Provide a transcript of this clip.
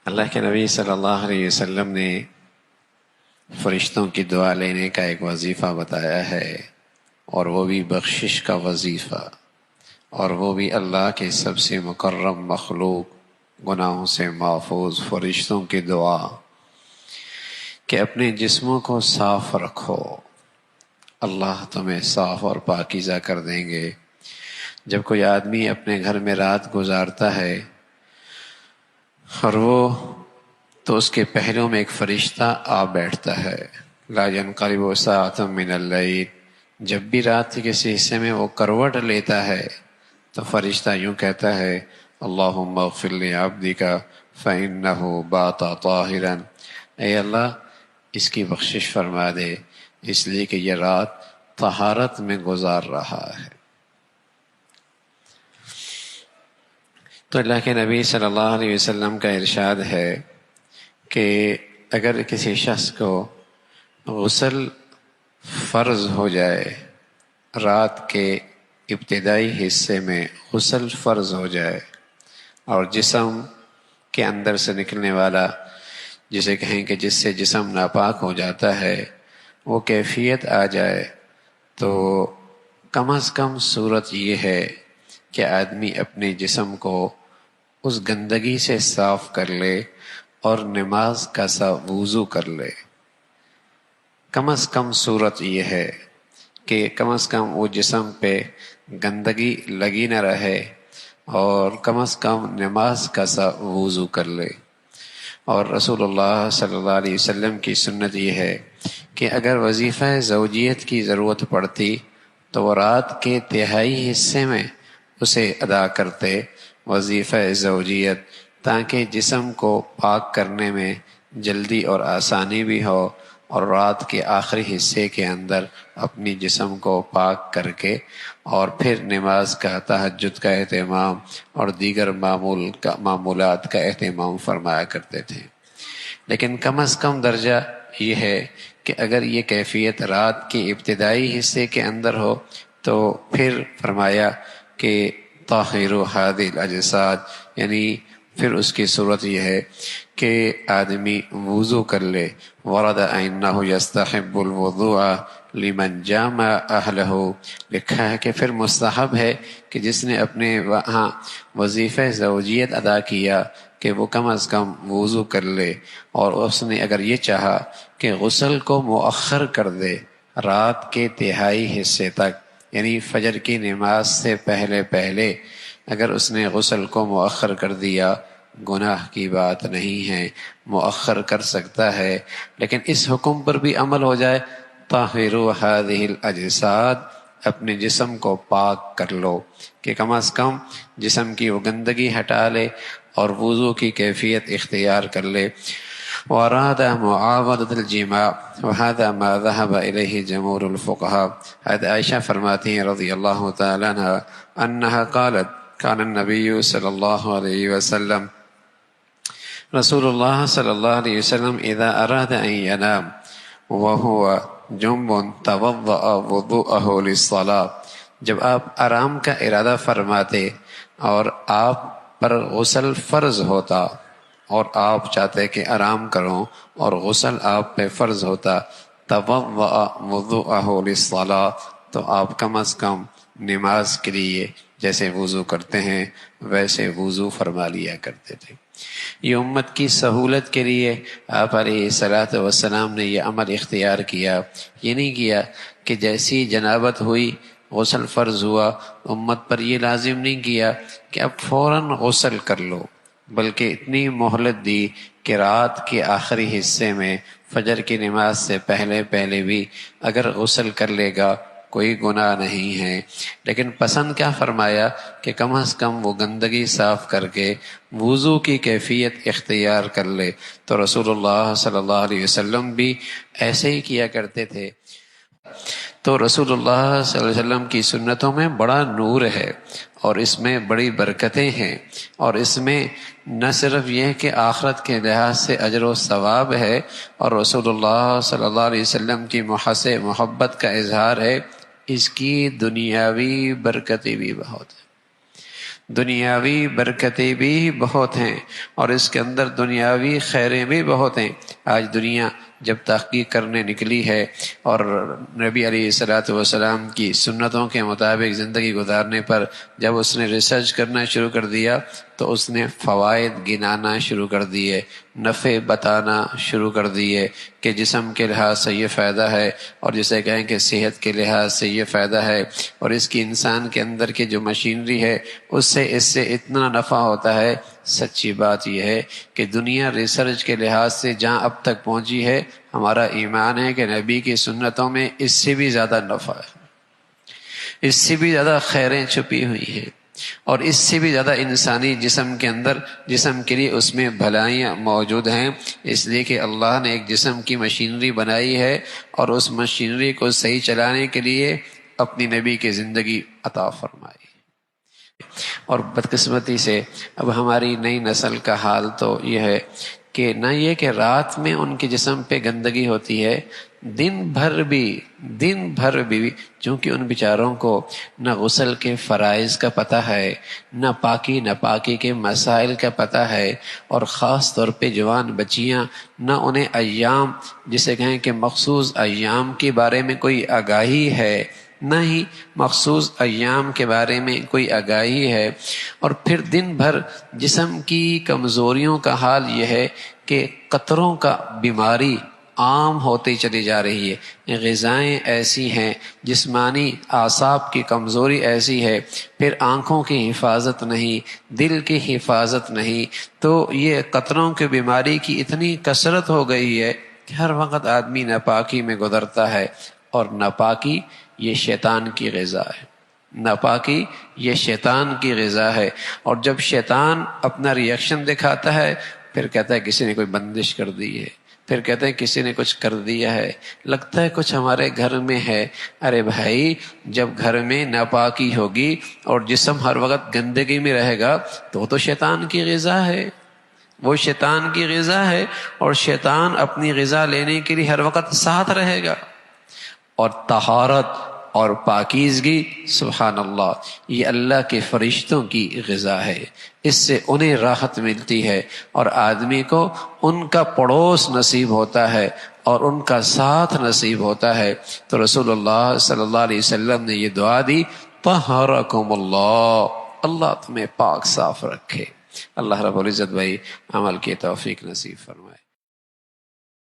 اللہ کے نبی صلی اللہ علیہ وسلم نے فرشتوں کی دعا لینے کا ایک وظیفہ بتایا ہے، اور وہ بھی بخشش کا وظیفہ، اور وہ بھی اللہ کے سب سے مکرم مخلوق، گناہوں سے محفوظ فرشتوں کی دعا کہ اپنے جسموں کو صاف رکھو، اللہ تمہیں صاف اور پاکیزہ کر دیں گے۔ جب کوئی آدمی اپنے گھر میں رات گزارتا ہے اور وہ تو اس کے پہلو میں ایک فرشتہ آ بیٹھتا ہے، لا ينقلب ساعة من اللیل، جب بھی رات کے کسی حصے میں وہ کروٹ لیتا ہے تو فرشتہ یوں کہتا ہے، اللہم اغفر لعبدک فإنہ بات طاہرا، اے اللہ اس کی بخشش فرما دے اس لیے کہ یہ رات طہارت میں گزار رہا ہے۔ تو اللہ کے نبی صلی اللہ علیہ وسلم کا ارشاد ہے کہ اگر کسی شخص کو غسل فرض ہو جائے، رات کے ابتدائی حصے میں غسل فرض ہو جائے، اور جسم کے اندر سے نکلنے والا، جسے کہیں کہ جس سے جسم ناپاک ہو جاتا ہے، وہ کیفیت آ جائے، تو کم از کم صورت یہ ہے کہ آدمی اپنے جسم کو اس گندگی سے صاف کر لے اور نماز کا سا وضو کر لے۔ کم از کم صورت یہ ہے کہ کم از کم وہ جسم پہ گندگی لگی نہ رہے، اور کم از کم نماز کا سا وضو کر لے۔ اور رسول اللہ صلی اللہ علیہ وسلم کی سنت یہ ہے کہ اگر وظیفہ زوجیت کی ضرورت پڑتی تو وہ رات کے تہائی حصے میں اسے ادا کرتے، وظیفہ زوجیت، تاکہ جسم کو پاک کرنے میں جلدی اور آسانی بھی ہو، اور رات کے آخری حصے کے اندر اپنی جسم کو پاک کر کے اور پھر نماز کا، تہجد کا اہتمام اور دیگر معمولات کا اہتمام فرمایا کرتے تھے۔ لیکن کم از کم درجہ یہ ہے کہ اگر یہ کیفیت رات کے ابتدائی حصے کے اندر ہو تو پھر فرمایا کہ طاہروا ھذی الاجساد، یعنی پھر اس کی صورت یہ ہے کہ آدمی وضو کر لے۔ ورد انہ یستحب الوضوء لمن جامع اہلہ، لکھا ہے کہ پھر مستحب ہے کہ جس نے اپنے وہاں وظیفہ زوجیت ادا کیا کہ وہ کم از کم وضو کر لے، اور اس نے اگر یہ چاہا کہ غسل کو مؤخر کر دے رات کے تہائی حصے تک، یعنی فجر کی نماز سے پہلے پہلے اگر اس نے غسل کو مؤخر کر دیا، گناہ کی بات نہیں ہے، مؤخر کر سکتا ہے، لیکن اس حکم پر بھی عمل ہو جائے، طاہروا ھذی الاجساد، اپنے جسم کو پاک کر لو، کہ کم از کم جسم کی وہ گندگی ہٹا لے اور وضو کی کیفیت اختیار کر لے۔ واراد معاودۃ الجماع وهذا ما ذهب الیہ جمہور الفقہاء، حضرت عائشہ فرماتی ہیں رضی اللہ تعالی عنہ انہا قالت کان النبی صلی اللہ علیہ وسلم، رسول اللہ صلی اللہ علیہ وسلم اذا اراد ان ینام وهو جنب توضأ وضوءه للصلاة، جب آپ آرام کا ارادہ فرماتے اور آپ پر غسل فرض ہوتا اور آپ چاہتے کہ آرام کرو اور غسل آپ پہ فرض ہوتا، توضأ وضوءه للصلاة، تو آپ کم از کم نماز کے لیے جیسے وضو کرتے ہیں ویسے وضو فرما لیا کرتے تھے۔ یہ امت کی سہولت کے لیے آپ علیہ الصلاۃ والسلام نے یہ عمل اختیار کیا۔ یہ نہیں کیا کہ جیسی جنابت ہوئی غسل فرض ہوا، امت پر یہ لازم نہیں کیا کہ اب فوراً غسل کر لو، بلکہ اتنی مہلت دی کہ رات کے آخری حصے میں فجر کی نماز سے پہلے پہلے بھی اگر غسل کر لے گا کوئی گناہ نہیں ہے، لیکن پسند کیا فرمایا کہ کم از کم وہ گندگی صاف کر کے وضو کی کیفیت اختیار کر لے۔ تو رسول اللہ صلی اللہ علیہ وسلم بھی ایسے ہی کیا کرتے تھے۔ تو رسول اللہ صلی اللہ علیہ وسلم کی سنتوں میں بڑا نور ہے، اور اس میں بڑی برکتیں ہیں، اور اس میں نہ صرف یہ کہ آخرت کے لحاظ سے اجر و ثواب ہے، اور رسول اللہ صلی اللہ علیہ وسلم کی محبت کا اظہار ہے، اس کی دنیاوی برکتیں بھی بہت ہیں۔ دنیاوی برکتیں بھی بہت ہیں اور اس کے اندر دنیاوی خیریں بھی بہت ہیں۔ آج دنیا جب تحقیق کرنے نکلی ہے اور نبی علیہ الصلوۃ والسلام کی سنتوں کے مطابق زندگی گزارنے پر جب اس نے ریسرچ کرنا شروع کر دیا تو اس نے فوائد گنانا شروع کر دیے، نفع بتانا شروع کر دیے کہ جسم کے لحاظ سے یہ فائدہ ہے، اور جسے کہیں کہ صحت کے لحاظ سے یہ فائدہ ہے، اور اس کی انسان کے اندر کی جو مشینری ہے اس سے اتنا نفع ہوتا ہے۔ سچی بات یہ ہے کہ دنیا ریسرچ کے لحاظ سے جہاں اب تک پہنچی ہے، ہمارا ایمان ہے کہ نبی کی سنتوں میں اس سے بھی زیادہ نفع ہے، اس سے بھی زیادہ خیریں چھپی ہوئی ہیں، اور اس سے بھی زیادہ انسانی جسم کے اندر، جسم کے لیے اس میں بھلائیاں موجود ہیں، اس لیے کہ اللہ نے ایک جسم کی مشینری بنائی ہے اور اس مشینری کو صحیح چلانے کے لیے اپنی نبی کی زندگی عطا فرمائی۔ اور بدقسمتی سے اب ہماری نئی نسل کا حال تو یہ ہے کہ نہ یہ کہ رات میں ان کے جسم پہ گندگی ہوتی ہے، دن بھر بھی چونکہ ان بیچاروں کو نہ غسل کے فرائض کا پتہ ہے، نہ پاکی ناپاکی کے مسائل کا پتہ ہے، اور خاص طور پہ جوان بچیاں نہ انہیں ایام، جسے کہیں کہ مخصوص ایام کے بارے میں کوئی آگاہی ہے، نہ ہی مخصوص ایام کے بارے میں کوئی آگاہی ہے، اور پھر دن بھر جسم کی کمزوریوں کا حال یہ ہے کہ قطروں کا بیماری عام ہوتی چلی جا رہی ہے، غذائیں ایسی ہیں، جسمانی اعصاب کی کمزوری ایسی ہے، پھر آنکھوں کی حفاظت نہیں، دل کی حفاظت نہیں، تو یہ قطروں کی بیماری کی اتنی کثرت ہو گئی ہے کہ ہر وقت آدمی ناپاکی میں گزرتا ہے، اور ناپاکی یہ شیطان کی غذا ہے، ناپاکی یہ شیطان کی غذا ہے، اور جب شیطان اپنا ریئیکشن دکھاتا ہے پھر کہتا ہے کسی نے کوئی بندش کر دی ہے، پھر کہتے ہیں کسی نے کچھ کر دیا ہے، لگتا ہے کچھ ہمارے گھر میں ہے۔ ارے بھائی، جب گھر میں ناپاکی ہوگی اور جسم ہر وقت گندگی میں رہے گا تو شیطان کی غذا ہے، وہ شیطان کی غذا ہے، اور شیطان اپنی غذا لینے کے لیے ہر وقت ساتھ رہے گا۔ اور طہارت اور پاکیزگی، سبحان اللہ، یہ اللہ کے فرشتوں کی غذا ہے، اس سے انہیں راحت ملتی ہے، اور آدمی کو ان کا پڑوس نصیب ہوتا ہے اور ان کا ساتھ نصیب ہوتا ہے۔ تو رسول اللہ صلی اللہ علیہ وسلم نے یہ دعا دی، طہرکم اللہ، اللہ تمہیں پاک صاف رکھے۔ اللہ رب العزت بھائی عمل کی توفیق نصیب فرمائے۔